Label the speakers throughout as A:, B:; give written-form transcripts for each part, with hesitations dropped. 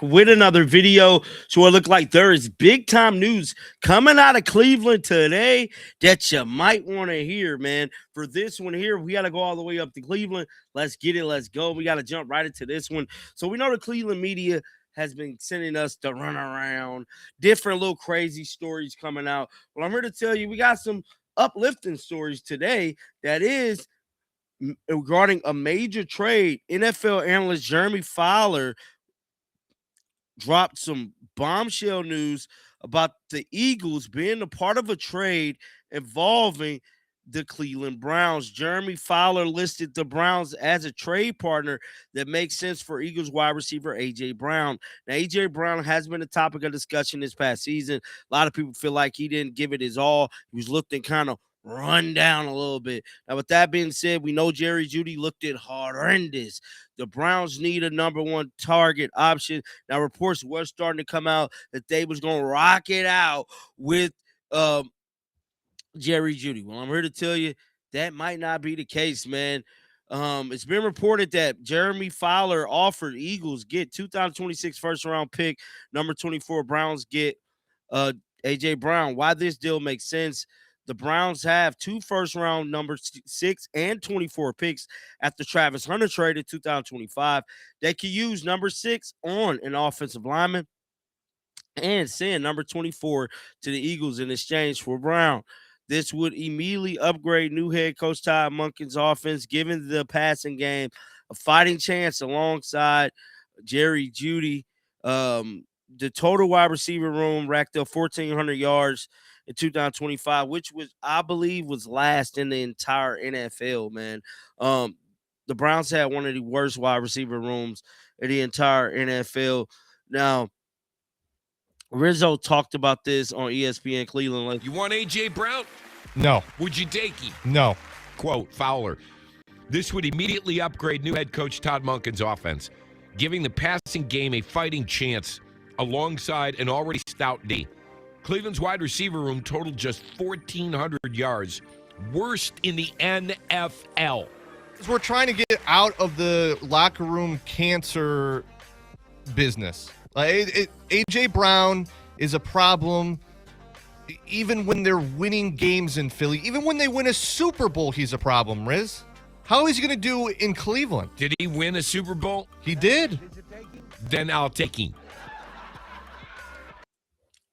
A: with another video. So it looked like there is big time news coming out of Cleveland today that you might want to hear, man. For this one here, we got to go all the way up to Cleveland. Let's get it. Let's go. We got to jump right into this one. So we know the Cleveland media has been sending us to run around, different little crazy stories coming out. Well, I'm here to tell you we got some uplifting stories today that is regarding a major trade. NFL analyst Jeremy Fowler dropped some bombshell news about the Eagles being a part of a trade involving the Cleveland Browns. Jeremy Fowler listed the Browns as a trade partner that makes sense for Eagles wide receiver A.J. Brown. Now, A.J. Brown has been a topic of discussion this past season. A lot of people feel like he didn't give it his all. He was looking kind of run down a little bit. Now, with that being said, we know Jerry Jeudy looked at horrendous. The Browns need a number one target option. Now, reports were starting to come out that they was going to rock it out with Jerry Jeudy. Well, I'm here to tell you that might not be the case, man. It's been reported that Jeremy Fowler offered Eagles get 2026 first-round pick, number 24. Browns get A.J. Brown. Why this deal makes sense? The Browns have two first-round number 6 and 24 picks after Travis Hunter trade in 2025. They could use number 6 on an offensive lineman and send number 24 to the Eagles in exchange for Brown. This would immediately upgrade new head coach Todd Monken's offense, giving the passing game a fighting chance alongside Jerry Jeudy. The total wide receiver room racked up 1,400 yards in 2025, which was, I believe, was last in the entire NFL, man. The Browns had one of the worst wide receiver rooms in the entire NFL. Now, Rizzo talked about this on ESPN Cleveland. Like,
B: you want A.J. Brown?
C: No.
B: Would you take him?
C: No.
B: Quote, Fowler, this would immediately upgrade new head coach Todd Monken's offense, giving the passing game a fighting chance alongside an already stout D. Cleveland's wide receiver room totaled just 1,400 yards, worst in the NFL.
C: We're trying to get out of the locker room cancer business. A.J. Brown is a problem even when they're winning games in Philly. Even when they win a Super Bowl, he's a problem, Riz. How is he going to do in Cleveland?
B: Did he win a Super Bowl?
C: He did.
B: Then I'll take him.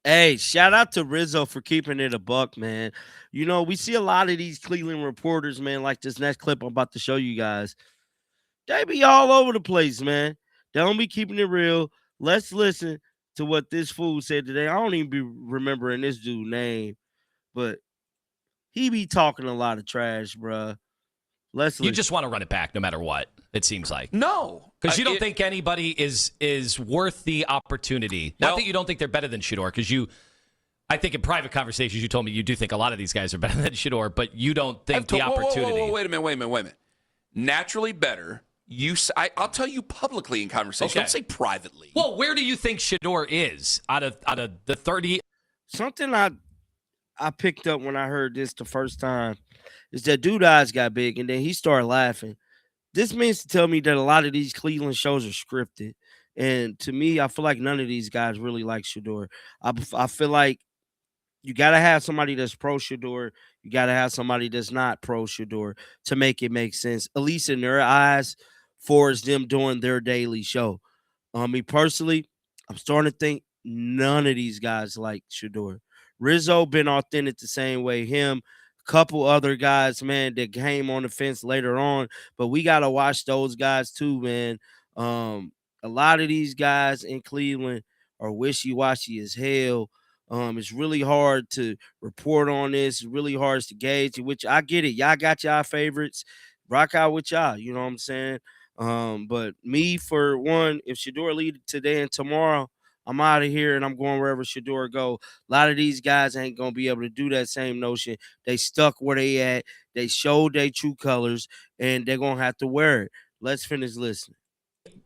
A: Hey, shout out to Rizzo for keeping it a buck, man. You know, we see a lot of these Cleveland reporters, man, like this next clip I'm about to show you guys. They be all over the place, man. They don't be keeping it real. Let's listen to what this fool said today. I don't even be remembering this dude's name, but he be talking a lot of trash, bruh. Let's listen.
D: You just want to run it back no matter what, it seems like.
B: No.
D: Because you don't think anybody is worth the opportunity. Not that you don't think they're better than Shedeur, because I think in private conversations you told me you do think a lot of these guys are better than Shedeur, but you don't think the opportunity.
E: Whoa, wait a minute. Naturally better. I'll tell you publicly in conversation.
D: Okay.
E: Don't say privately.
D: Well, where do you think Shedeur is out of the 30?
A: Something I picked up when I heard this the first time is that dude eyes got big, and then he started laughing. This means to tell me that a lot of these Cleveland shows are scripted. And to me, I feel like none of these guys really like Shedeur. I feel like you got to have somebody that's pro Shedeur. You got to have somebody that's not pro Shedeur to make it make sense, at least in their eyes, for as them doing their daily show. Me personally, I'm starting to think none of these guys like Shedeur. Rizzo been authentic the same way. Him, a couple other guys, man, that came on the fence later on. But we got to watch those guys too, man. A lot of these guys in Cleveland are wishy-washy as hell. It's really hard to report on this. It's really hard to gauge, which I get it. Y'all got y'all favorites. Rock out with y'all. You know what I'm saying? But me, for one, if Shedeur lead today and tomorrow, I'm out of here and I'm going wherever Shedeur go. A lot of these guys ain't going to be able to do that same notion. They stuck where they at. They showed their true colors, and they're going to have to wear it. Let's finish listening.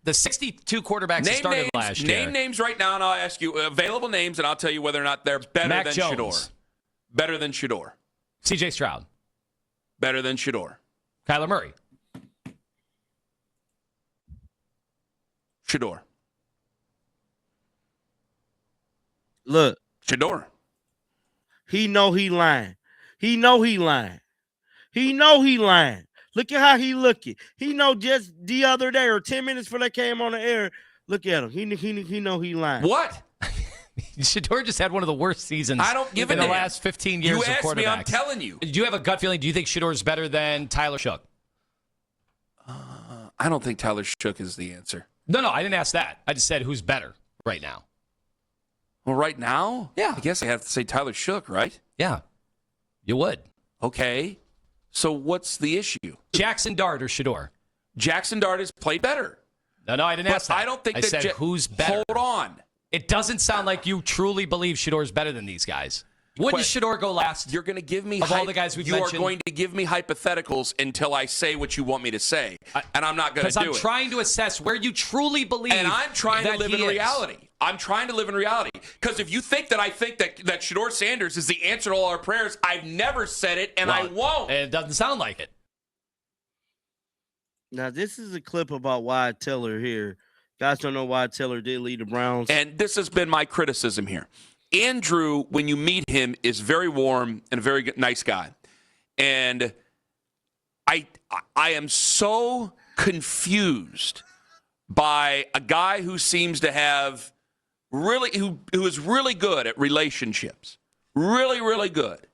D: The 62 quarterbacks that started last year.
E: Name names right now, and I'll ask you available names, and I'll tell you whether or not they're better
D: Mac
E: than
D: Jones.
E: Shedeur. Better than Shedeur.
D: C.J. Stroud.
E: Better than Shedeur.
D: Kyler Murray.
E: Shedeur.
A: Look,
E: Shedeur.
A: he know he lying. He know he lying. He know he lying. Look at how he looking. He know just the other day or 10 minutes before they came on the air. Look at him. He know he lying.
E: What?
D: Shador just had one of the worst seasons
E: I don't give a
D: in the
E: damn.
D: last 15 years
E: You
D: of
E: asked
D: quarterbacks.
E: me, I'm telling you.
D: Do you have a gut feeling? Do you think Shador is better than Tyler Shook?
E: I don't think Tyler Shook is the answer.
D: No, I didn't ask that. I just said who's better right now.
E: Well, right now?
D: Yeah.
E: I guess I have to say Tyler Shook, right?
D: Yeah, you would.
E: Okay. So what's the issue?
D: Jackson Dart or Shador?
E: Jackson Dart has played better.
D: No, I didn't
E: But
D: ask that.
E: I don't think
D: I
E: that
D: said who's better.
E: Hold on.
D: It doesn't sound like you truly believe Shador is better than these guys. Wouldn't Shador go last?
E: You're going to give me
D: of all the guys we've
E: you
D: mentioned?
E: are going to give me hypotheticals until I say what you want me to say, and I'm not going to do it.
D: Because I'm trying to assess where you truly believe.
E: And I'm trying to live in reality. I'm trying to live in reality. Because if you think that I think that Shedeur Sanders is the answer to all our prayers, I've never said it, and I won't.
D: And it doesn't sound like it.
A: Now, this is a clip about Wyatt Teller here. Guys don't know Wyatt Teller did lead the Browns.
E: And this has been my criticism here. Andrew, when you meet him, is very warm and a very nice guy. And I am so confused by a guy who seems to have really who is really good at relationships. Really, really good.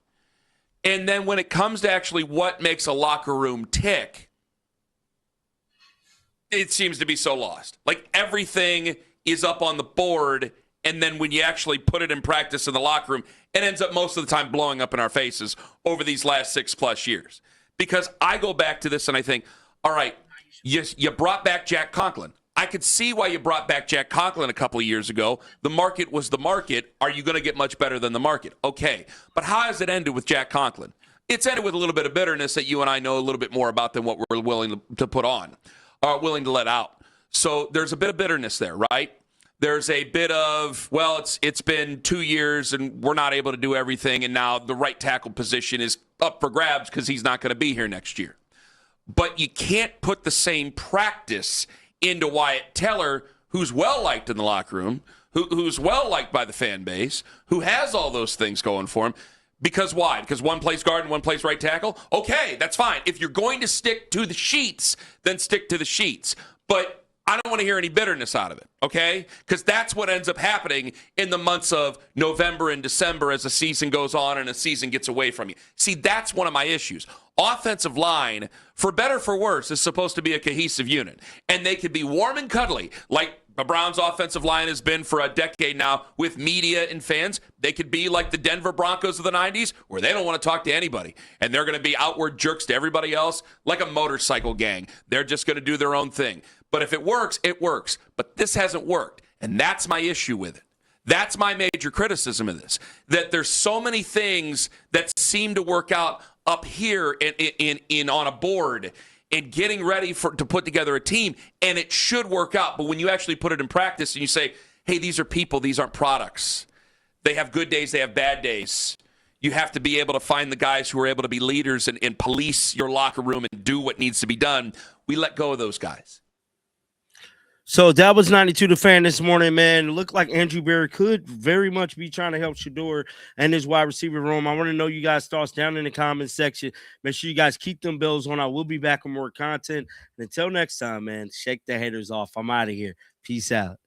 E: And then when it comes to actually what makes a locker room tick, it seems to be so lost. Like everything is up on the board, and then when you actually put it in practice in the locker room, it ends up most of the time blowing up in our faces over these last 6+ years. Because I go back to this and I think, all right, you brought back Jack Conklin. I could see why you brought back Jack Conklin a couple of years ago. The market was the market. Are you going to get much better than the market? Okay. But how has it ended with Jack Conklin? It's ended with a little bit of bitterness that you and I know a little bit more about than what we're willing to put on. Are willing to let out. So there's a bit of bitterness there, right? There's a bit of, well, it's been 2 years and we're not able to do everything, and now the right tackle position is up for grabs because he's not going to be here next year. But you can't put the same practice into Wyatt Teller, who's well-liked in the locker room, who's well-liked by the fan base, who has all those things going for him. Because why? Because one plays guard and one plays right tackle? Okay, that's fine. If you're going to stick to the sheets, then stick to the sheets. But I don't want to hear any bitterness out of it, okay? Because that's what ends up happening in the months of November and December as the season goes on and a season gets away from you. See, that's one of my issues. Offensive line, for better or for worse, is supposed to be a cohesive unit. And they could be warm and cuddly, like the Browns' offensive line has been for a decade now with media and fans. They could be like the Denver Broncos of the 90s, where they don't want to talk to anybody. And they're going to be outward jerks to everybody else, like a motorcycle gang. They're just going to do their own thing. But if it works, it works. But this hasn't worked. And that's my issue with it. That's my major criticism of this, that there's so many things that seem to work out up here in on a board and getting ready to put together a team, and it should work out. But when you actually put it in practice and you say, hey, these are people, these aren't products. They have good days, they have bad days. You have to be able to find the guys who are able to be leaders and police your locker room and do what needs to be done. We let go of those guys.
A: So that was 92 The Fan this morning, man. It looked like Andrew Berry could very much be trying to help Shedeur and his wide receiver room. I want to know you guys' thoughts down in the comments section. Make sure you guys keep them bells on. I will be back with more content. And until next time, man, shake the haters off. I'm out of here. Peace out.